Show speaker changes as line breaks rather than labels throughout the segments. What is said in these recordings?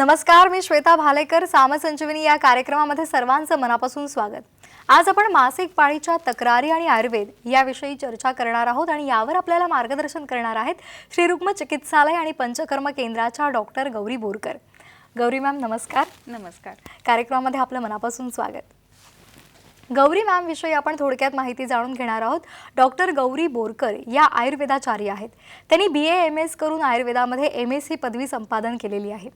नमस्कार, मी श्वेता भालेकर. सामसंजीवनी या कार्यक्रमामध्ये सर्वांचं मनापासून स्वागत. आज आपण मासिक पाळीच्या तक्रारी आणि आयुर्वेद याविषयी चर्चा करणार आहोत आणि यावर आपल्याला मार्गदर्शन करणार आहेत श्रीरुक्म चिकित्सालय आणि पंचकर्म केंद्राच्या डॉक्टर गौरी बोरकर. गौरी मॅम नमस्कार.
नमस्कार.
कार्यक्रमामध्ये आपलं मनापासून स्वागत. गौरी मॅम विषयी आपण थोडक्यात माहिती जाणून घेणार आहोत. डॉक्टर गौरी बोरकर या आयुर्वेदाचार्य आहेत. त्यांनी BA MS करून आयुर्वेदामध्ये MSc पदवी संपादन केलेली आहे.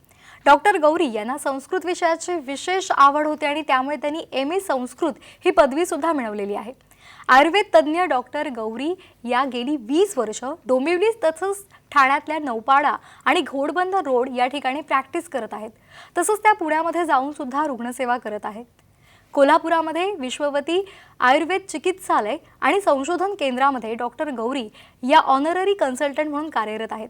डॉक्टर गौरी यांना संस्कृत विषयाची विशेष आवड होती आणि त्यामुळे त्यांनी MA संस्कृत ही पदवी सुद्धा मिळवलेली आहे. आयुर्वेद तज्ञ डॉक्टर गौरी या गेली 20 वर्ष डोंबिवली तसंच ठाण्यातल्या नौपाडा आणि घोडबंदर रोड या ठिकाणी प्रॅक्टिस करत आहेत. तसंच त्या पुण्यामध्ये जाऊन सुद्धा रुग्णसेवा करत आहेत. कोल्हापुरामध्ये विश्ववती आयुर्वेद चिकित्सालय आणि संशोधन केंद्रामध्ये डॉक्टर गौरी या ऑनररी कन्सल्टंट म्हणून कार्यरत आहेत.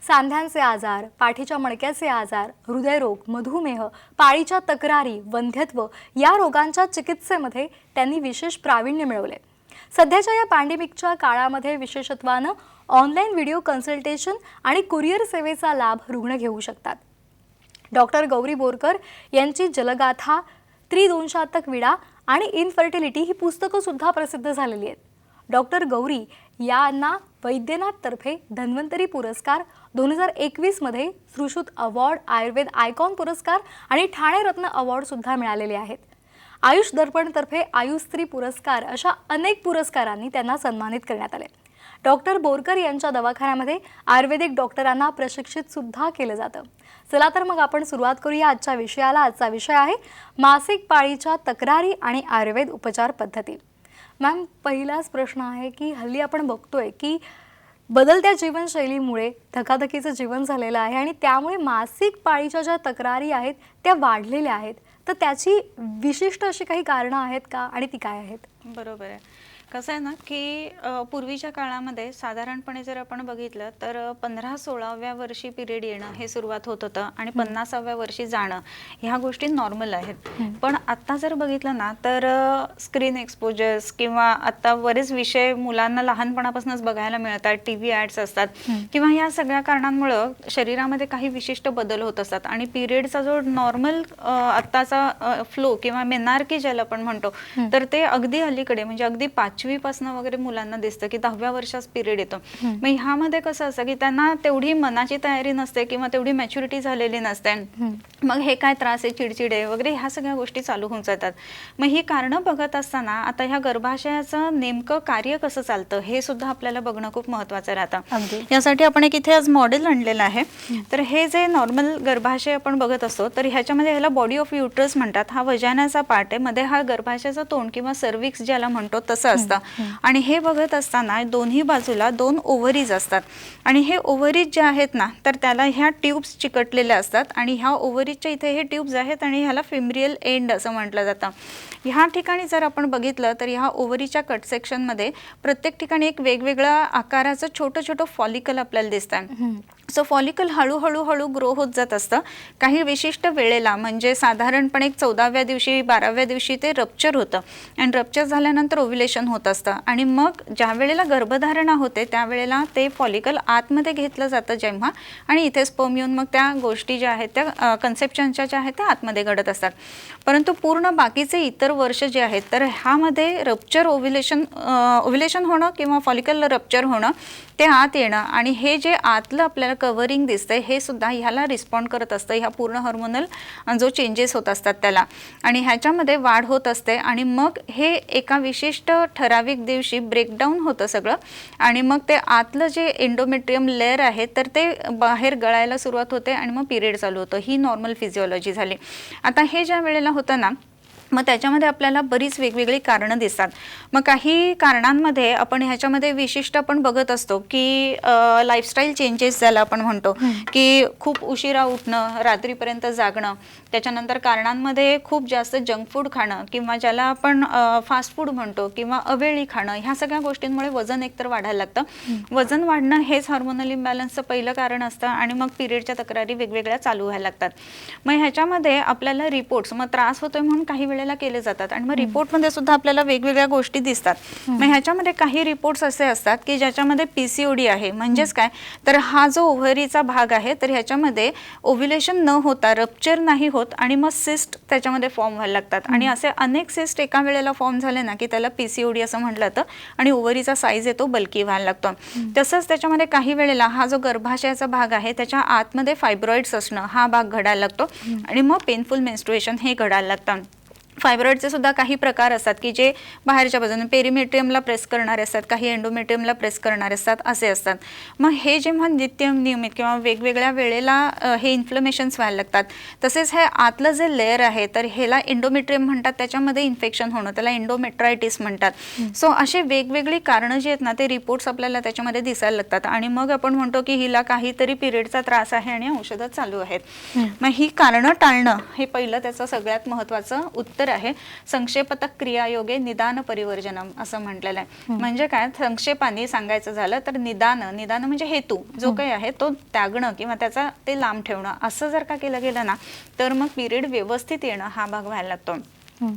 सांध्यांचे आजार, पाठीच्या मणक्याचे आजार, हृदयरोग, मधुमेह, पाळीच्या तक्रारी, वंध्यत्व या रोगांच्या चिकित्सेमध्ये त्यांनी विशेष प्रावीण्य मिळवले. सध्याच्या या पॅन्डेमिकच्या काळामध्ये विशेषत्वानं ऑनलाईन व्हिडिओ कन्सल्टेशन आणि कुरिअर सेवेचा लाभ रुग्ण घेऊ शकतात. डॉक्टर गौरी बोरकर यांची जलगाथा, त्रिदोषातक विडा आणि इनफर्टिलिटी ही पुस्तकं सुद्धा प्रसिद्ध झालेली आहेत. डॉक्टर गौरी यांना वैद्यनाथतर्फे धन्वंतरी पुरस्कार, 2021 मध्ये सुश्रुत अवॉर्ड, आयुर्वेद आयकॉन पुरस्कार आणि ठाणे रत्न अवॉर्ड सुद्धा मिळालेले आहेत. आयुष दर्पणतर्फे आयुस्त्री पुरस्कार अशा अनेक पुरस्कारांनी त्यांना सन्मानित करण्यात आले. डॉक्टर बोरकर यांच्या दवाखान्यामध्ये आयुर्वेदिक डॉक्टरांना प्रशिक्षित सुद्धा केलं जातं. चला तर मग आपण सुरुवात करूया आजच्या विषयाला. आजचा विषय आहे मासिक पाळीच्या तक्रारी आणि आयुर्वेद उपचार पद्धती. मॅम, पहिलाच प्रश्न आहे की हल्ली आपण बघतोय की बदलत्या जीवनशैलीमुळे धकाधकीचं जीवन झालेलं आहे आणि त्यामुळे मासिक पाळीच्या ज्या तक्रारी आहेत त्या वाढलेल्या आहेत. तर त्याची विशिष्ट अशी काही कारणं आहेत का आणि ती काय आहेत?
बरोबर आहे. कसं आहे ना की पूर्वीच्या काळामध्ये साधारणपणे जर आपण बघितलं तर 15-16व्या वर्षी पिरियड येणं हे सुरुवात होत होतं आणि 50व्या वर्षी जाणं ह्या गोष्टी नॉर्मल आहेत. पण आता जर बघितलं ना तर स्क्रीन एक्सपोजर्स किंवा आता बरेच विषय मुलांना लहानपणापासूनच बघायला मिळतात, TV ॲड्स असतात किंवा या सगळ्या कारणांमुळं शरीरामध्ये काही विशिष्ट बदल होत असतात आणि पिरियडचा जो नॉर्मल आत्ताचा फ्लो किंवा मेनार्की ज्याला आपण म्हणतो तर ते अगदी अलीकडे म्हणजे अगदी 5वी पासून वगैरे मुलांना दिसतं की 10व्या वर्षात पिरियड येतो. मग ह्यामध्ये कसं असतं की त्यांना तेवढी मनाची तयारी नसते किंवा तेवढी मॅच्युरिटी झालेली नसते. मग हे काय त्रास आहे, चिडचिडे वगैरे ह्या सगळ्या गोष्टी चालू होऊन जातात. मग ही कारणं बघत असताना आता ह्या गर्भाशयाचं नेमकं कार्य कसं चालतं हे सुद्धा आपल्याला बघणं खूप महत्त्वाचं राहतं. यासाठी आपण एक इथे आज मॉडेल आणलेलं आहे. तर हे जे नॉर्मल गर्भाशय आपण बघत असतो तर ह्याच्यामध्ये ह्याला बॉडी ऑफ युट्रस म्हणतात. हा वजानाचा पार्ट आहे, मध्ये हा गर्भाशयाचा तोंड किंवा सर्विक्स ज्याला म्हणतो तसं असतं. आणि हे बघत असताना दोन्ही बाजूला 2 ओव्हरीज असतात आणि हे ओव्हरीज जे आहेत ना तर त्याला ह्या ट्यूब्स चिकटलेल्या असतात आणि ह्या ओव्हरीजच्या इथे हे ट्यूब्स आहेत आणि ह्याला फिमरियल एंड असं म्हटलं जातं. ह्या ठिकाणी जर आपण बघितलं तर ह्या ओव्हरीच्या कट सेक्शनमध्ये प्रत्येक ठिकाणी एक वेगवेगळ्या आकाराचं छोटं छोटं फॉलिकल आपल्याला दिसतं. सो फॉलिकल हळूहळू ग्रो होत जात असतं. काही विशिष्ट वेळेला म्हणजे साधारणपणे 14व्या दिवशी 12व्या दिवशी ते रप्चर होतं आणि रप्चर झाल्यानंतर ओव्युलेशन होत असतं आणि मग ज्या वेळेला गर्भधारणा होते त्यावेळेला ते फॉलिकल आतमध्ये घेतलं जातं जेव्हा आणि इथे स्पर्म येऊन मग त्या गोष्टी ज्या आहेत त्या कन्सेप्शनच्या ज्या आहेत त्या आतमध्ये घडत असतात. परंतु पूर्ण बाकीचे इतर वर्ष जे आहेत तर ह्यामध्ये रप्चर ओव्युलेशन होणं किंवा फॉलिकल रप्चर होणं ते आत येणं आणि हे जे आतलं आपल्याला कव्हरिंग दिसतंय हे सुद्धा ह्याला रिस्पॉन्ड करत असतं. ह्या पूर्ण हार्मोनल जो चेंजेस होत असतात त्याला आणि ह्याच्यामध्ये वाढ होत असते आणि मग हे एका विशिष्ट ठराविक दिवशी ब्रेकडाऊन होतं सगळं आणि मग ते आतलं जे एंडोमेट्रियम लेअर आहे तर ते बाहेर गळायला सुरुवात होते आणि मग पिरियड चालू होतं. ही नॉर्मल फिजिओलॉजी झाली. आता हे ज्या वेळेला होतं ना मग त्याच्यामध्ये आपल्याला बरीच वेगवेगळी कारणं दिसतात. मग काही कारणांमध्ये आपण ह्याच्यामध्ये विशिष्ट आपण बघत असतो की लाईफस्टाईल चेंजेस ज्याला आपण म्हणतो की खूप उशिरा उठणं, रात्रीपर्यंत जागणं, त्याच्यानंतर कारणांमध्ये खूप जास्त जंक फूड खाणं किंवा ज्याला आपण फास्ट फूड म्हणतो किंवा अवेळी खाणं, ह्या सगळ्या गोष्टींमुळे वजन एकतर वाढायला लागतं. वजन वाढणं हेच हार्मोनल इम्बॅलन्सचं पहिलं कारण असतं आणि मग पिरियडच्या तक्रारी वेगवेगळ्या चालू व्हायला लागतात. मग ह्याच्यामध्ये आपल्याला रिपोर्ट्स मग त्रास होतोय म्हणून काही वेळेला वेळेला केले जातात आणि मग रिपोर्टमध्ये सुद्धा आपल्याला वेगवेगळ्या गोष्टी दिसतात. मग ह्याच्यामध्ये काही रिपोर्ट्स असे असतात की ज्याच्यामध्ये PCOD आहे. म्हणजेच काय, तर हा जो ओव्हरीचा भाग आहे तर ह्याच्यामध्ये ओव्ह्युलेशन न होता, रप्चर नाही होत आणि मग सिस्ट त्याच्यामध्ये फॉर्म व्हायला लागतात. आणि असे अनेक सिस्ट एका वेळेला फॉर्म झाले ना की त्याला PCOD असं म्हटलं जातं आणि ओव्हरीचा साईज आहे तो बल्की व्हायला लागतो. तसंच त्याच्यामध्ये काही वेळेला हा जो गर्भाशयाचा भाग आहे त्याच्या आतमध्ये फायब्रॉइड्स असणं हा भाग घडायला लागतो आणि मग पेनफुल मेन्स्ट्रुएशन हे घडायला लागतं. फायब्रॉइडचे सुद्धा काही प्रकार असतात की जे बाहेरच्या बाजूने पेरिमेट्रियमला प्रेस करणारे असतात, काही एंडोमेट्रियमला प्रेस करणारे असतात, असे असतात. मग हे जेव्हा नियमित किंवा वेगवेगळ्या वेळेला हे इन्फ्लमेशन्स व्हायला लागतात. तसेच हे आतलं जे लेअर आहे तर ह्याला एंडोमेट्रियम म्हणतात, त्याच्यामध्ये इन्फेक्शन होणं त्याला एंडोमेट्रायटिस म्हणतात. सो असे वेगवेगळी कारणं जी आहेत ना ते रिपोर्ट्स आपल्याला त्याच्यामध्ये दिसायला लागतात आणि मग आपण म्हणतो की हिला काहीतरी पिरियडचा त्रास आहे आणि औषधं चालू आहेत. मग ही कारणं टाळणं हे पहिलं त्याचं सगळ्यात महत्त्वाचं उत्तर आहे. संक्षेपतः क्रियायोगे निदान परिवर्जनम असं म्हटलेलं आहे. म्हणजे काय, संक्षेपाने सांगायचं झालं तर निदान म्हणजे हेतू जो काही आहे तो त्यागणं किंवा त्याचा ते लांब ठेवणं, असं जर का केलं गेलं ना तर मग पिरियड व्यवस्थित येणं हा भाग व्हायला लागतो.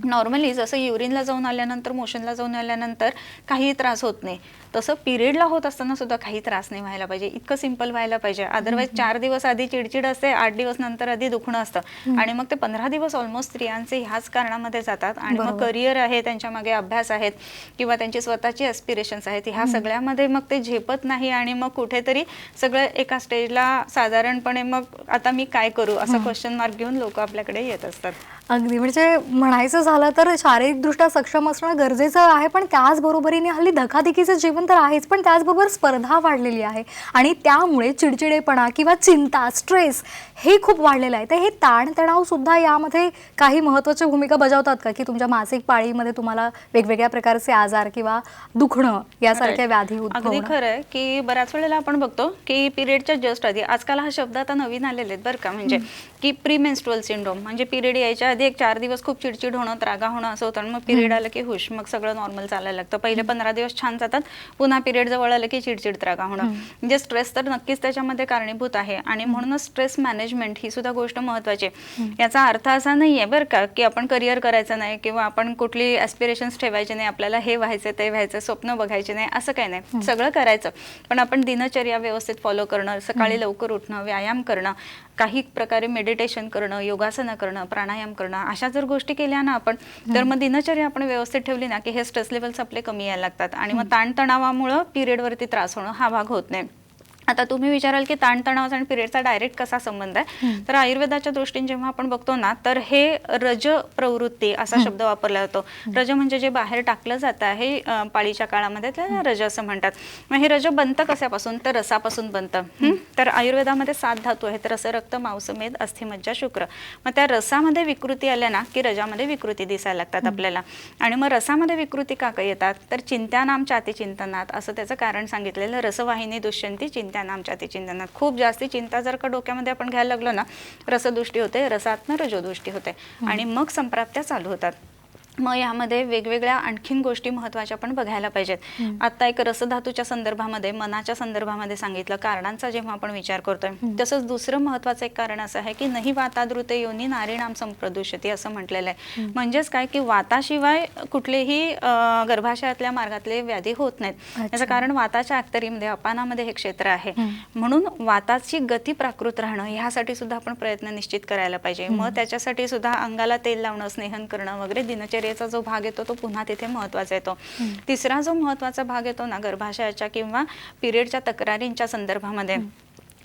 नॉर्मली जसं युरिनला जाऊन आल्यानंतर, मोशनला जाऊन आल्यानंतर काही त्रास होत नाही, तसं पिरियडला होत असताना सुद्धा काही त्रास नाही व्हायला पाहिजे. इतकं सिंपल व्हायला पाहिजे. अदरवाईज 4 दिवस आधी चिडचिड असते, 8 दिवस नंतर आधी दुखणं असतं आणि मग ते 15 दिवस ऑलमोस्ट स्त्रियांचे ह्याच कारणामध्ये जातात. आणि मग करिअर आहे, त्यांच्या मागे अभ्यास आहेत किंवा त्यांची स्वतःची ॲस्पिरेशन्स आहेत, ह्या सगळ्यामध्ये मग ते झेपत नाही आणि मग कुठेतरी सगळं एका स्टेजला साधारणपणे मग आता मी काय करू असं क्वेश्चन मार्क घेऊन लोक आपल्याकडे येत असतात.
अगदी, म्हणजे म्हणायचं झालं तर शारीरिकदृष्ट्या सक्षम असणं गरजेचं आहे, पण त्याचबरोबरीने हल्ली धकाधकीचं जीवन तर आहेच, पण त्याचबरोबर स्पर्धा वाढलेली आहे आणि त्यामुळे चिडचिडेपणा किंवा चिंता, स्ट्रेस हे खूप वाढलेलं आहे. तर हे ताणतणाव सुद्धा यामध्ये काही महत्त्वाची भूमिका बजावतात का, की तुमच्या मासिक पाळीमध्ये तुम्हाला वेगवेगळ्या प्रकारचे आजार किंवा दुखणं यासारख्या व्याधी
अगदी
उद्भवणं?
खरं आहे की बऱ्याच वेळेला आपण बघतो की पिरियडच्या जस्ट आधी, आजकाल हा शब्द आता नवीन आलेले आहेत बरं का, म्हणजे की प्रीमेन्स्ट्रुअल सिंड्रोम, म्हणजे पिरियड यायच्या आधी एक 4 दिवस खूप चिडचिड होणं, त्रागा होणं असं होतं आणि मग पिरियड आलं की हुश, मग सगळं नॉर्मल चालायला लागतं. पहिले 15 दिवस छान जातात, पुन्हा पिरियड जवळ आलं की चिडचिड, त्रागा होणं. म्हणजे स्ट्रेस तर नक्कीच त्याच्यामध्ये कारणीभूत आहे आणि म्हणूनच स्ट्रेस मॅनेजमेंट ही सुद्धा गोष्ट महत्त्वाची आहे. याचा अर्थ असा नाही आहे बरं का की आपण करिअर करायचं नाही किंवा आपण कुठली ॲस्पिरेशन्स ठेवायचे नाही, आपल्याला हे व्हायचं ते व्हायचं, स्वप्न बघायचे नाही, असं काही नाही. सगळं करायचं, पण आपण दिनचर्या व्यवस्थित फॉलो करणं, सकाळी लवकर उठणं, व्यायाम करणं, काही प्रकारे मेडिटेशन करणं, योगासनं करणं, प्राणायाम करणं, अशा जर गोष्टी केल्या ना आपण, तर मग दिनचर्या आपण व्यवस्थित ठेवली ना की हे स्ट्रेस लेवल्स आपले कमी यायला लागतात आणि मग ताणतणावामुळं पिरियडवरती त्रास होणं हा भाग होत नाही. आता तुम्ही विचाराल की ताणतणावाचा आणि पिरियडचा डायरेक्ट कसा संबंध आहे, तर आयुर्वेदाच्या दृष्टीने जेव्हा आपण बघतो ना तर हे रज प्रवृत्ती असा शब्द वापरला जातो. रज म्हणजे जे बाहेर टाकलं जातं आहे पाळीच्या काळामध्ये त्याला रज असं म्हणतात. मग हे रज बनतं कशापासून, तर रसापासून बनतं. तर आयुर्वेदामध्ये 7 धातू आहेत, रस, रक्त, मांस, मेद, अस्थि, मज्जा, शुक्र. मग त्या रसामध्ये विकृती आल्या ना की रजामध्ये विकृती दिसायला लागतात आपल्याला. आणि मग रसामध्ये विकृती का येतात, तर चिंत्यानाम चाती चिंतनात असं त्याचं कारण सांगितलेलं. रसवाहिनी दुष्यंती चिंत्यानाम चाती चिंतनात. खूप जास्ती चिंता जर का डोक्यामध्ये आपण घ्यायला लागलो ना, रसदुष्टी होते, रसातनं रजोदुष्टी होते आणि मग संप्राप्त्या चालू होतात. मग यामध्ये वेगवेगळ्या आणखीन गोष्टी महत्त्वाच्या पण बघायला पाहिजेत. आता एक रसधातूच्या संदर्भामध्ये, मनाच्या संदर्भामध्ये सांगितलं, कारणांचा जेव्हा आपण विचार करतोय, तसंच दुसरं महत्त्वाचं एक कारण असं आहे की नाही वातादृते योनी नारीणाम संप्रदूषती असं म्हटलेलं आहे. म्हणजेच काय की वाताशिवाय कुठलेही गर्भाशयातल्या मार्गातले व्याधी होत नाहीत. याचं कारण वाताच्या अख्तरीमध्ये, अपानामध्ये हे क्षेत्र आहे. म्हणून वाताची गती प्राकृत राहणं ह्यासाठी सुद्धा आपण प्रयत्न निश्चित करायला पाहिजे. मग त्याच्यासाठी सुद्धा अंगाला तेल लावणं, स्नेहन करणं वगैरे दिनचर्या चा जो भाग येतो तो पुन्हा तिथे महत्त्वाचा येतो. तिसरा जो महत्त्वाचा भाग येतो ना गर्भाशयाच्या किंवा पिरियडच्या तक्रारींच्या संदर्भामध्ये,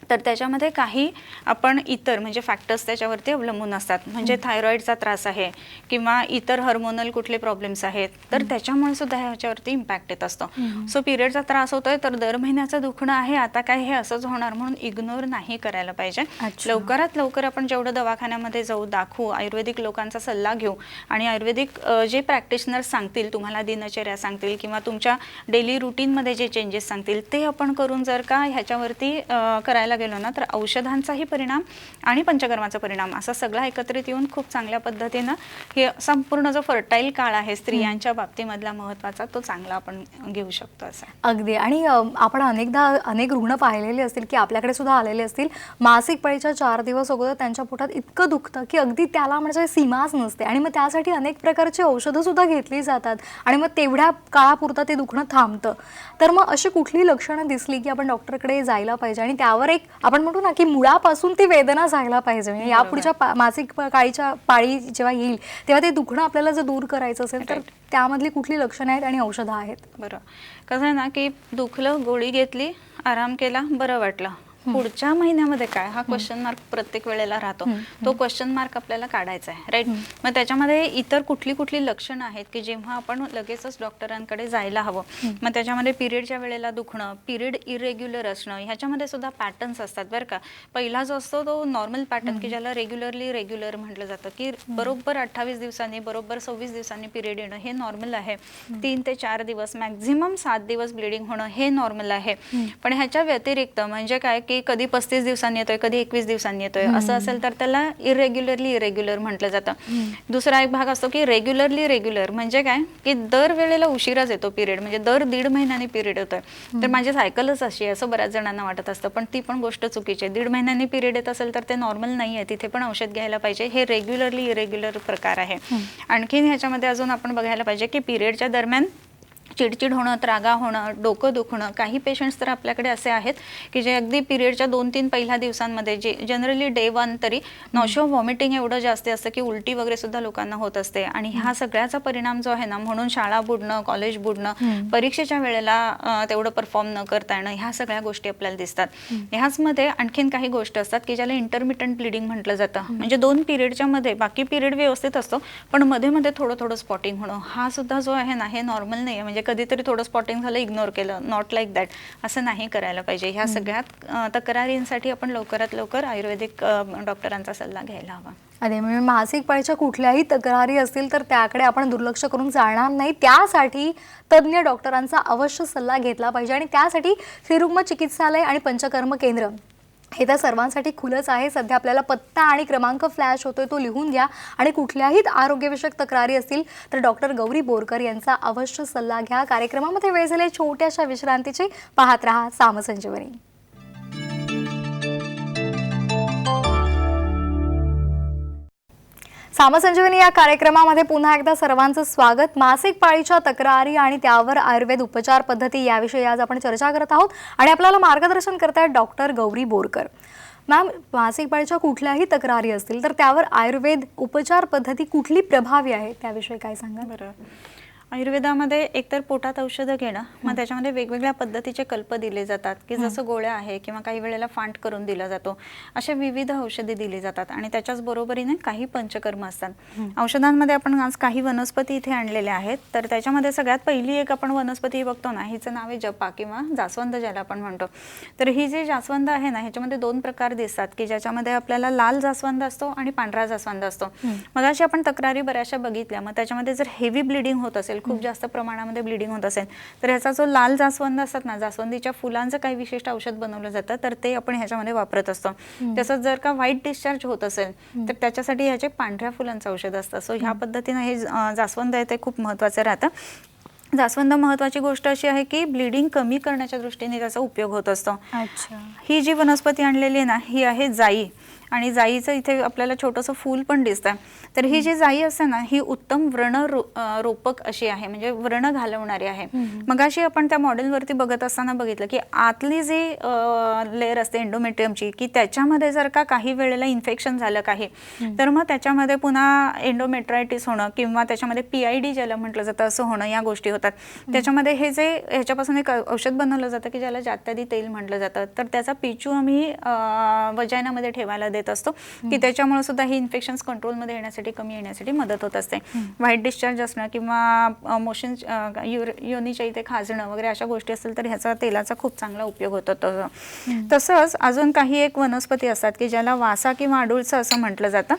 तर त्याच्यामध्ये काही आपण इतर म्हणजे फॅक्टर्स त्याच्यावरती अवलंबून असतात. म्हणजे थायरॉइडचा त्रास आहे किंवा इतर हार्मोनल कुठले प्रॉब्लेम्स आहेत, तर त्याच्यामुळे सुद्धा ह्याच्यावरती इम्पॅक्ट येत असतो. सो पिरियडचा त्रास होतोय तर दर महिन्याचं दुखणं आहे, आता काय हे असंच होणार म्हणून इग्नोर नाही करायला पाहिजे. लवकरात लवकर आपण जेवढं दवाखान्यामध्ये जाऊ, दाखवू, आयुर्वेदिक लोकांचा सल्ला घेऊ आणि आयुर्वेदिक जे प्रॅक्टिशनर्स सांगतील, तुम्हाला दिनचर्या सांगतील किंवा तुमच्या डेली रुटीनमध्ये जे चेंजेस सांगतील ते आपण करून जर का ह्याच्यावरती करायला गेलो ना तर औषधांचाही परिणाम आणि पंचकर्माचा परिणाम असा सगळा एकत्रित येऊन खूप चांगल्या पद्धतीनं हे संपूर्ण जो फर्टाईल काळ आहे स्त्रियांच्या बाबतीमधला महत्त्वाचा तो चांगला आपण घेऊ शकतो असं.
अगदी. आणि आपण अनेकदा अनेक रुग्ण पाहिलेले असतील की आपल्याकडे सुद्धा आलेले असतील, मासिक पाळीच्या 4 दिवस अगोदर त्यांच्या पोटात इतकं दुखतं की अगदी त्याला म्हणजे सीमाच नसते आणि मग त्यासाठी अनेक प्रकारची औषधं सुद्धा घेतली जातात आणि मग तेवढ्या काळापुरतं ते दुखणं थांबतं. तर मग अशी कुठली लक्षणं दिसली की आपण डॉक्टरकडे जायला पाहिजे आणि त्यावर एक आपण म्हणतो ना की मुळापासून ती वेदना जायला पाहिजे. म्हणजे यापुढच्या मासिक काळीच्या पाळी जेव्हा येईल तेव्हा ते दुखणं आपल्याला जर दूर करायचं असेल तर त्यामधली कुठली लक्षणं आहेत आणि औषधं आहेत?
बरं, कसं आहे ना की दुखलं, गोळी घेतली, आराम केला, बरं वाटलं, पुढच्या महिन्यामध्ये काय हा क्वेश्चन मार्क प्रत्येक वेळेला राहतो. तो क्वेश्चन मार्क आपल्याला काढायचा आहे, राईट. मग त्याच्यामध्ये इतर कुठली कुठली लक्षणं आहेत की जेव्हा आपण लगेचच डॉक्टरांकडे जायला हवं. मग त्याच्यामध्ये पिरियडच्या वेळेला दुखणं, पिरियड इरेग्युलर असणं, ह्याच्यामध्ये सुद्धा पॅटर्न्स असतात बरं का. पहिला जो असतो तो नॉर्मल पॅटर्न की ज्याला रेग्युलर म्हटलं जातं की बरोबर 28 दिवसांनी बरोबर 26 दिवसांनी पिरियड येणं हे नॉर्मल आहे. 3 ते 4 दिवस मॅक्झिमम 7 दिवस ब्लिडिंग होणं हे नॉर्मल आहे. पण ह्याच्या व्यतिरिक्त म्हणजे काय की कधी 35 दिवसांनी येतोय, कधी 21 दिवसांनी येतोय, असं असेल तर त्याला इरेग्युलर म्हटलं जातं. दुसरा एक भाग असतो की रेग्युलर म्हणजे काय की दर वेळेला उशिराच येतो पिरियड, म्हणजे दर 1.5 महिन्यांनी पिरियड येतोय. तर माझी सायकलच अशी आहे असं बऱ्याच जणांना वाटत असतं, पण ती पण गोष्ट चुकीची आहे. 1.5 महिन्यांनी पिरियड येत असेल तर ते नॉर्मल नाही आहे, तिथे पण औषध घ्यायला पाहिजे. हे इरेग्युलर प्रकार आहे. आणखीन ह्याच्यामध्ये अजून आपण बघायला पाहिजे की पिरियडच्या दरम्यान चिडचिड होणं, त्रागा होणं, डोकं दुखणं. काही पेशंट्स तर आपल्याकडे असे आहेत की जे अगदी पिरियडच्या 2-3 पहिल्या दिवसांमध्ये जे जनरली डे 1 तरी नॉशो व्हॉमिटिंग एवढं जास्त असतं की उलटी वगैरे सुद्धा लोकांना होत असते. आणि ह्या सगळ्याचा परिणाम जो आहे ना, म्हणून शाळा बुडणं, कॉलेज बुडणं, परीक्षेच्या वेळेला तेवढं परफॉर्म न करता येणं, ह्या सगळ्या गोष्टी आपल्याला दिसतात. ह्याचमध्ये आणखीन काही गोष्टी असतात की ज्याला इंटरमिटंट ब्लिडिंग म्हटलं जातं. म्हणजे 2 पिरियडच्या मध्ये बाकी पिरियड व्यवस्थित असतो पण मध्ये थोडं स्पॉटिंग होणं, हा सुद्धा जो आहे ना हे नॉर्मल नाही आहे. म्हणजे कधीतरी थोडं स्पॉटिंग झालं, इग्नोर केलं, नॉट लाईक दॅट, असं नाही करायला पाहिजे. ह्या सगळ्यात तक्रारींसाठी आपण लवकरात लवकर आयुर्वेदिक डॉक्टरांचा सल्ला घ्यायला हवा.
अरे म्हणजे मासिक पाळीच्या कुठल्याही तक्रारी असतील तर त्याकडे आपण दुर्लक्ष करून चालणार नाही. त्यासाठी तज्ज्ञ डॉक्टरांचा अवश्य सल्ला घेतला पाहिजे आणि त्यासाठी श्रीरुग्म चिकित्सालय आणि पंचकर्म केंद्र हे तर सर्वांसाठी खुलंच आहे. सध्या आपल्याला पत्ता आणि क्रमांक फ्लॅश होतोय, तो लिहून घ्या आणि कुठल्याही आरोग्यविषयक तक्रारी असतील तर डॉक्टर गौरी बोरकर यांचा अवश्य सल्ला घ्या. कार्यक्रमामध्ये वेळ झाली छोट्याशा विश्रांतीची. पाहत रहा सामसंजीवनी. सामसंजीवनी या कार्यक्रमामध्ये पुन्हा एकदा सर्वांचं स्वागत. मासिक पाळीच्या तक्रारी आणि त्यावर आयुर्वेद उपचार पद्धती याविषयी आज आपण चर्चा करत आहोत आणि आपल्याला मार्गदर्शन करतायत डॉक्टर गौरी बोरकर. मॅम, मासिक पाळीच्या कुठल्याही तक्रारी असतील तर त्यावर आयुर्वेद उपचार पद्धती कुठली प्रभावी आहे त्याविषयी काय सांगा?
बरं, आयुर्वेदामध्ये एकतर पोटात औषधं घेणं, मग त्याच्यामध्ये वेगवेगळ्या पद्धतीचे कल्प दिले जातात की जसं गोळ्या आहे किंवा काही वेळेला फांट करून दिला जातो, अशा विविध औषधे दिली जातात. आणि त्याच्याच बरोबरीने काही पंचकर्म असतात. औषधांमध्ये आपण आज काही वनस्पती इथे आणलेल्या आहेत. तर त्याच्यामध्ये सगळ्यात पहिली एक आपण वनस्पती बघतो ना, हिचं नाव आहे जपा किंवा जास्वंद ज्याला आपण म्हणतो. तर ही जी जास्वंद आहे ना, ह्याच्यामध्ये 2 प्रकार दिसतात की ज्याच्यामध्ये आपल्याला लाल जास्वंद असतो आणि पांढरा जास्वंद असतो. मग अशी आपण तक्रारी बऱ्याचशा बघितल्या. मग त्याच्यामध्ये जर हेवी ब्लिडिंग होत असेल, खूप जास्त प्रमाणामध्ये ब्लिडिंग होत असेल, तर ह्याचा जो लाल जास्वंद असतात ना, जास्वंदीच्या फुलांचं काही विशिष्ट औषध बनवलं जातं, तर ते आपण ह्याच्यामध्ये वापरत असतो. तसंच जर का व्हाईट डिस्चार्ज होत असेल तर त्याच्यासाठी ह्याचे पांढऱ्या फुलांचं औषध असतं. सो ह्या पद्धतीनं हे जास्वंद आहे ते खूप महत्त्वाचं राहतं. जास्वंद महत्त्वाची गोष्ट अशी आहे की ब्लिडिंग कमी करण्याच्या दृष्टीने त्याचा उपयोग होत असतो. ही जी वनस्पती आणलेली आहे ना, ही आहे जाई. आणि जाईचं इथे आपल्याला छोटंसं फूल पण दिसतं. तर ही जी जाई असते ना, ही उत्तम व्रण रोपक अशी आहे, म्हणजे व्रण घालवणारी आहे. मगाशी आपण त्या मॉडेलवरती बघत असताना बघितलं की आतली जी लेअर असते एंडोमेट्रियमची, की त्याच्यामध्ये जर का काही वेळेला इन्फेक्शन झालं काही, तर मग त्याच्यामध्ये पुन्हा एंडोमेट्रायटिस होणं किंवा त्याच्यामध्ये PID ज्याला म्हटलं जातं असं होणं, या गोष्टी होतात. त्याच्यामध्ये हे जे ह्याच्यापासून एक औषध बनवलं जातं की ज्याला जात्यादी तेल म्हटलं जातं. तर त्याचा पिचू आम्ही वजायनामध्ये ठेवायला देत असतो की त्याच्यामुळे सुद्धा ही इन्फेक्शन्स कंट्रोलमध्ये येण्यासाठी, कमी येण्यासाठी मदत होत असते. व्हाईट डिस्चार्ज असणं किंवा मोशन योनीच्या इथे खाजणं वगैरे अशा गोष्टी असतील तर ह्याचा तेलाचा खूप चांगला उपयोग होतो. तसंच अजून काही एक वनस्पती असतात की ज्याला वासा किंवा आडूळचं असं म्हटलं जातं.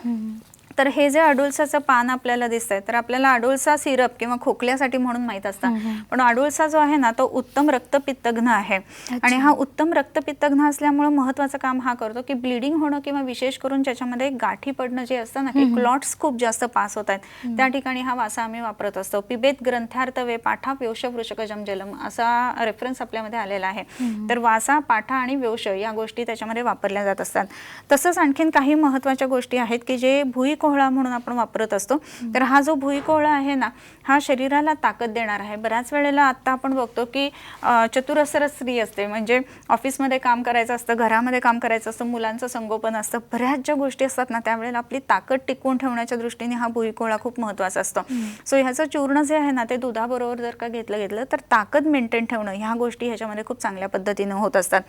तर हे जे अडुळसाचं पान आपल्याला दिसतंय, तर आपल्याला अडुळसा सिरप किंवा खोकल्यासाठी म्हणून माहित असतं, पण अडुळसा जो आहे ना तो उत्तम रक्तपित्तघ्न आहे. आणि हा उत्तम रक्तपित्तघ्न असल्यामुळे महत्त्वाचं काम हा करतो की ब्लिडिंग होणं किंवा विशेष करून ज्याच्यामध्ये गाठी पडणं जे असतं ना, की क्लॉट्स खूप जास्त पास होत आहेत, त्या ठिकाणी हा वासा आम्ही वापरत असतो. पिबेत ग्रंथार्तवे पाठा व्योष वृषकजम जलम असा रेफरन्स आपल्यामध्ये आलेला आहे. तर वासा, पाठा आणि व्योष या गोष्टी त्याच्यामध्ये वापरल्या जात असतात. तसंच आणखीन काही महत्त्वाच्या गोष्टी आहेत की जे भुईकोहळा म्हणून आपण वापरत असतो. तर हा जो भुईकोहळा आहे ना, हा शरीराला ताकद देणार आहे. बऱ्याच वेळेला आता आपण बघतो की चतुरस्र स्त्री असते, म्हणजे ऑफिसमध्ये काम करायचं असतं, घरामध्ये काम करायचं असतं, मुलांचं संगोपन असतं, बऱ्याच ज्या गोष्टी असतात ना, त्यावेळेला आपली ताकद टिकवून ठेवण्याच्या दृष्टीने हा भुईकोहळा खूप महत्त्वाचा असतो. सो ह्याचं चूर्ण जे आहे ना, ते दुधाबरोबर जर का घेतलं तर ताकद मेंटेन ठेवणं ह्या गोष्टी ह्याच्यामध्ये खूप चांगल्या पद्धतीनं होत असतात.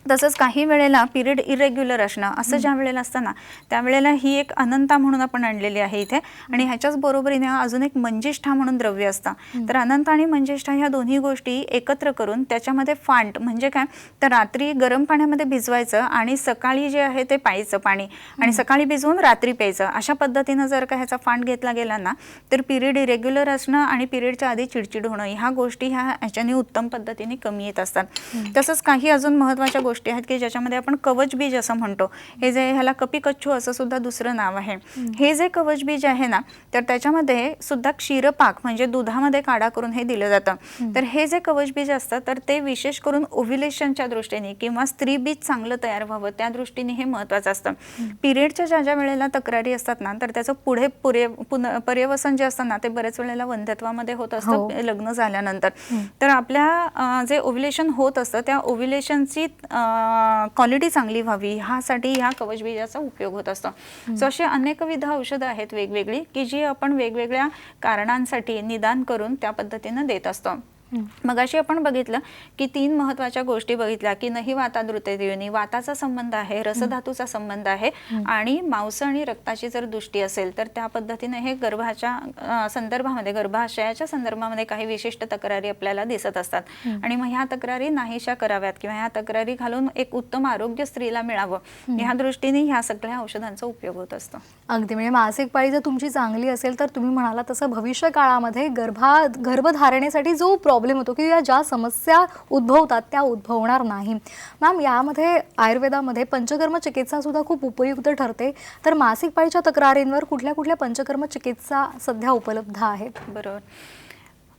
तसंच काही वेळेला पिरियड इरेग्युलर असणं असं ज्या वेळेला असतं ना, त्यावेळेला ही एक अनंता म्हणून आपण आणलेली आहे इथे. आणि ह्याच्याच बरोबरीने अजून एक मंजिष्ठा म्हणून द्रव्य असतं. तर अनंता आणि मंजिष्ठा ह्या दोन्ही गोष्टी एकत्र करून त्याच्यामध्ये फांट म्हणजे काय, तर रात्री गरम पाण्यामध्ये भिजवायचं आणि सकाळी जे आहे ते प्यायचं पाणी, आणि सकाळी भिजवून रात्री प्यायचं. अशा पद्धतीनं जर का ह्याचा फांट घेतला गेला ना, तर पिरियड इरेग्युलर असणं आणि पिरियडच्या आधी चिडचिड होणं ह्या गोष्टी ह्याच्याने उत्तम पद्धतीने कमी येत असतात. तसंच काही अजून महत्त्वाच्या गोष्टी आहेत की ज्याच्यामध्ये आपण कवच बीज असं म्हणतो. हे जे ह्याला कपिकच्छू असं सुद्धा दुसरं नाव आहे. हे जे कवच बीज आहे ना, तर त्याच्यामध्ये सुद्धा क्षीरपाक म्हणजे दुधामध्ये काढा करून हे दिलं जातं. तर हे जे कवच बीज असतं तर ते विशेष करून ओव्ह्युलेशनच्या दृष्टीने किंवा स्त्री बीज चांगलं तयार व्हावं त्या दृष्टीने हे महत्त्वाचं असतं. पिरियडच्या ज्या वेळेला तक्रारी असतात ना, तर त्याचं पुढे पर्यवसन जे असतं ना, ते बऱ्याच वेळेला वंध्यत्वामध्ये होत असतं लग्न झाल्यानंतर. तर आपल्या जे ओव्ह्युलेशन होत असतं त्या ओव्ह्युलेशनची क्वालिटी चांगली व्हावी ह्यासाठी ह्या कवच बीजाचा उपयोग होत असतो. सो अशी अनेकविध औषधं आहेत वेगवेगळी की जी आपण वेगवेगळ्या कारणांसाठी निदान करून त्या पद्धतीनं देत असतो. मगाशी आपण बघितलं की 3 महत्त्वाच्या गोष्टी बघितल्या की नाही वातादृतयोनी, वाताचा संबंध आहे, रसधातूचा संबंध आहे, आणि मांस आणि रक्ताची जर दृष्टी असेल तर त्या पद्धतीने हे गर्भाच्या संदर्भामध्ये, गर्भाशयाच्या संदर्भामध्ये काही विशिष्ट तक्रारी आपल्याला दिसत असतात. आणि मग ह्या तक्रारी नाहीशा कराव्यात किंवा ह्या तक्रारी घालून एक उत्तम आरोग्य स्त्रीला मिळावं ह्या दृष्टीने ह्या सगळ्या औषधांचा उपयोग होत असतो.
अगदी म्हणजे मासिक पाळी जर तुमची चांगली असेल तर तुम्ही म्हणाला तसं भविष्य काळामध्ये गर्भधारणेसाठी जो प्रॉब्लेम होतो किंवा ज्या समस्या उद्भवतात त्या उद्भवणार नाही. मॅम, यामध्ये आयुर्वेदामध्ये पंचकर्म चिकित्सा सुद्धा खूप उपयुक्त ठरते. तर मासिक पाळीच्या तक्रारींवर कुठल्या कुठल्या पंचकर्म चिकित्सा सध्या उपलब्ध आहेत?
बरोबर.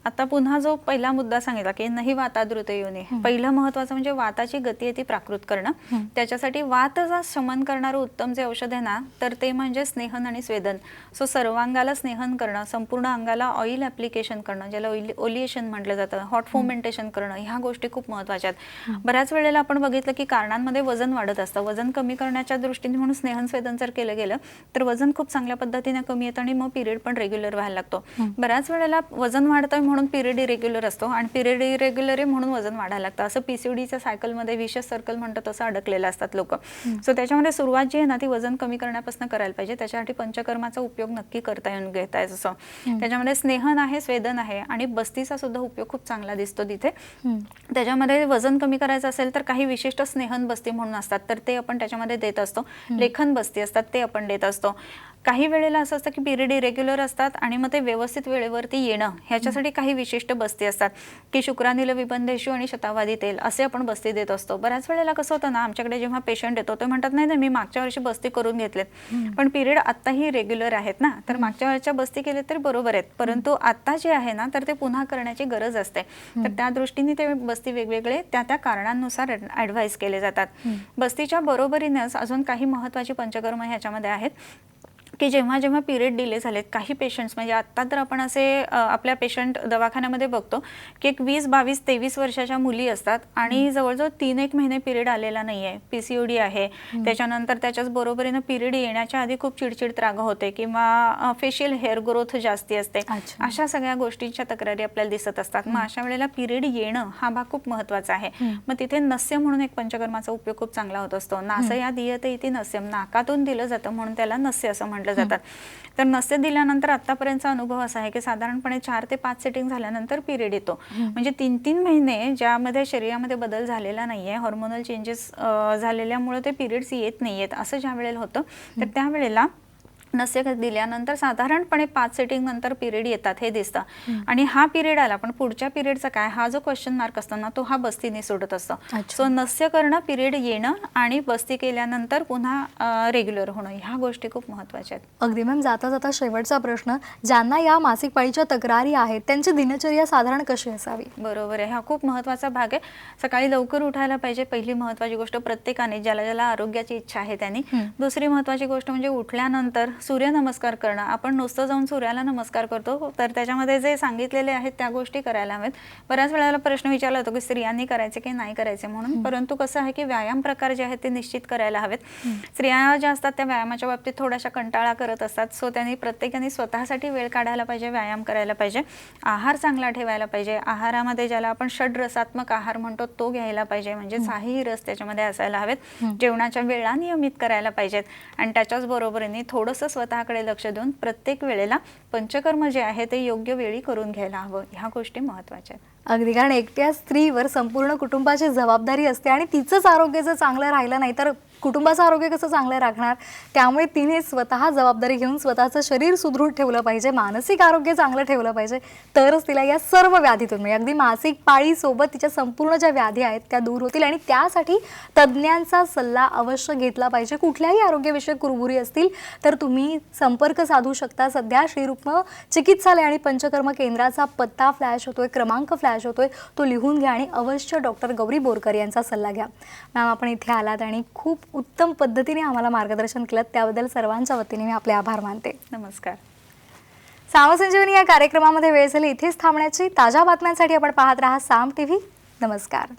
आता पुन्हा जो पहिला मुद्दा सांगितला की नाही वातादृतयोनी, पहिलं महत्त्वाचं म्हणजे वाताची गती आहे ती प्राकृत करणं. त्याच्यासाठी वाताचा शमन करणारं उत्तम जे औषध आहे ना, तर ते म्हणजे स्नेहन आणि स्वेदन. सो सर्वांगाला स्नेहन करणं, संपूर्ण अंगाला ऑइल ॲप्लिकेशन करणं, ज्याला ओलिएशन म्हटलं जातं, हॉट फोमेंटेशन करणं, ह्या गोष्टी खूप महत्त्वाच्या आहेत. बऱ्याच वेळेला आपण बघितलं की कारणांमध्ये वजन वाढत असतं. वजन कमी करण्याच्या दृष्टीने म्हणून स्नेहन स्वेदन जर केलं गेलं तर वजन खूप चांगल्या पद्धतीने कमी येतं आणि मग पिरियड पण रेग्युलर व्हायला लागतो. बऱ्याच वेळेला वजन वाढतं म्हणून पिरियड इरेग्युलर असतो आणि पिरियड इरेग्युलर आहे म्हणून वजन वाढायला लागतं. असं पीसीओडीच्या सायकलमध्ये विशेष सर्कल म्हणतो तसं अडकलेलं असतात लोक. सो त्याच्यामध्ये सुरुवात जी आहे ना ती वजन कमी करण्यापासून करायला पाहिजे. त्याच्यासाठी पंचकर्माचा उपयोग नक्की करता येऊन घेता येईल. असं त्याच्यामध्ये स्नेहन आहे, स्वेदन आहे आणि बस्तीचा सुद्धा उपयोग खूप चांगला दिसतो तिथे. त्याच्यामध्ये वजन कमी करायचं असेल तर काही विशिष्ट स्नेहन बस्ती म्हणून असतात तर ते आपण त्याच्यामध्ये देत असतो. लेखन बस्ती असतात ते आपण देत असतो. काही वेळेला असं असतं की पिरियड इरेग्युलर असतात आणि मग ते व्यवस्थित वेळेवरती येणं ह्याच्यासाठी काही विशिष्ट बस्ती असतात की शुक्रानिल विबंधेशू आणि शतावादी तेल असे आपण बस्ती देत असतो. बऱ्याच वेळेला कसं होतं ना, आमच्याकडे जेव्हा पेशंट येतो ते म्हणतात नाही मी मागच्या वर्षी बस्ती करून घेतलेत पण पिरियड आत्ताही रेग्युलर आहेत ना, तर मागच्या वर्षीच्या बस्ती केले तरी बरोबर आहेत, परंतु आत्ता जे आहे ना तर ते पुन्हा करण्याची गरज असते. तर त्या दृष्टीने ते बस्ती वेगवेगळे त्या कारणांनुसार ॲडवाईस केले जातात. बस्तीच्या बरोबरीनेच अजून काही महत्त्वाची पंचकर्म ह्याच्यामध्ये आहेत की जेव्हा जेव्हा पिरियड डिले झालेत, काही पेशंट्स म्हणजे आत्ता तर आपण असे आपल्या पेशंट दवाखान्यामध्ये बघतो की एक 20, 22, 23 वर्षाच्या मुली असतात आणि जवळजवळ 3-1 महिने पिरियड आलेला नाही आहे, पीसीओडी आहे. त्याच्यानंतर त्याच्याच बरोबरीनं पिरियड येण्याच्या आधी खूप चिडचिड त्राग होते किंवा फेशियल हेअर ग्रोथ जास्ती असते. अशा सगळ्या गोष्टींच्या तक्रारी आपल्याला दिसत असतात. मग अशा वेळेला पिरियड येणं हा भाग खूप महत्त्वाचा आहे. मग तिथे नस्य म्हणून एक पंचकर्माचा उपयोग खूप चांगला होत असतो. नासया दीयते इति नस्यम, नाकातून दिलं जातं म्हणून त्याला नस्य असं म्हटलं जातात. तर नस्य दिल्यानंतर आतापर्यंतचा अनुभव असा आहे की साधारणपणे 4 ते 5 सेटिंग झाल्यानंतर पिरियड येतो. म्हणजे 3-3 महिने ज्यामध्ये शरीरामध्ये बदल झालेला नाहीये, हॉर्मोनल चेंजेस झालेल्यामुळे ते पिरियड्स येत नाहीयेत असं ज्या वेळेला होतं तर त्यावेळेला नस्य दिल्यानंतर साधारणपणे 5 सिटिंग नंतर पिरियड येतात हे दिसतं आणि हा पिरियड आला पण पुढच्या पिरियडचा काय हा जो क्वेश्चन मार्क असतो ना तो हा बस्तीने सोडत असतो. सो नस्य करणं, पिरियड येणं आणि बस्ती केल्यानंतर पुन्हा रेग्युलर होणं ह्या गोष्टी खूप महत्त्वाच्या आहेत.
अगदी मॅम, जाता जाता शेवटचा प्रश्न, ज्यांना या मासिक पाळीच्या तक्रारी आहेत त्यांची दिनचर्या साधारण कशी असावी?
बरोबर आहे, हा खूप महत्त्वाचा भाग आहे. सकाळी लवकर उठायला पाहिजे, पहिली महत्त्वाची गोष्ट प्रत्येकाने, ज्याला ज्याला आरोग्याची इच्छा आहे त्यांनी. दुसरी महत्त्वाची गोष्ट म्हणजे उठल्यानंतर सूर्यनमस्कार करणं. आपण नुसतं जाऊन सूर्याला नमस्कार करतो तर त्याच्यामध्ये जे सांगितलेले आहेत त्या गोष्टी करायला हव्यात. बऱ्याच वेळेला प्रश्न विचारला जातो की स्त्रियांनी करायचे की नाही करायचे म्हणून, परंतु कसं आहे की व्यायाम प्रकार जे आहेत ते निश्चित करायला हवेत. स्त्रिया ज्या असतात त्या व्यायामाच्या बाबतीत थोड्याशा कंटाळा करत असतात. सो त्यांनी प्रत्येकाने स्वतःसाठी वेळ काढायला पाहिजे, व्यायाम करायला पाहिजे, आहार चांगला ठेवायला पाहिजे. आहारामध्ये ज्याला आपण षड्रसात्मक आहार म्हणतो तो घ्यायला पाहिजे, म्हणजे 6ही रस त्याच्यामध्ये असायला हवेत. जेवणाच्या वेळा नियमित करायला पाहिजेत आणि त्याच्याच बरोबरीने थोडंसं स्वतःकडे लक्ष देऊन प्रत्येक वेळेला पंचकर्म जे आहे ते योग्य वेळी करून घ्यायला हवं. ह्या गोष्टी महत्त्वाच्या आहेत.
अगदी, कारण एकट्या स्त्रीवर संपूर्ण कुटुंबाची जबाबदारी असते आणि तिचंच आरोग्य जर चांगलं राहिलं नाही तर कुटुंबाचं आरोग्य कसं चांगलं राखणार. त्यामुळे तिने स्वतः जबाबदारी घेऊन स्वतःचं शरीर सुदृढ ठेवलं पाहिजे, मानसिक आरोग्य चांगलं ठेवलं पाहिजे, तरच तिला या सर्व व्याधीतून म्हणजे अगदी मासिक पाळीसोबत तिच्या संपूर्ण ज्या व्याधी आहेत त्या दूर होतील. आणि त्यासाठी तज्ज्ञांचा सल्ला अवश्य घेतला पाहिजे. कुठल्याही आरोग्यविषयक कुरबुरी असतील तर तुम्ही संपर्क साधू शकता. सध्या श्री रुक्म चिकित्सालय आणि पंचकर्म केंद्राचा पत्ता फ्लॅश होतोय, क्रमांक फ्लॅश होतोय, तो लिहून घ्या आणि अवश्य डॉक्टर गौरी बोरकर यांचा सल्ला घ्या. मॅम, आपण इथे आलात आणि खूप उत्तम पद्धतीने आम्हाला मार्गदर्शन केलं, त्याबद्दल सर्वांच्या वतीने मी आपले आभार मानते.
नमस्कार.
सामसंजीवनी या कार्यक्रमामध्ये वेळ झाली इथेच थांबण्याची. ताज्या बातम्यांसाठी आपण पाहत राहा साम टीव्ही. नमस्कार.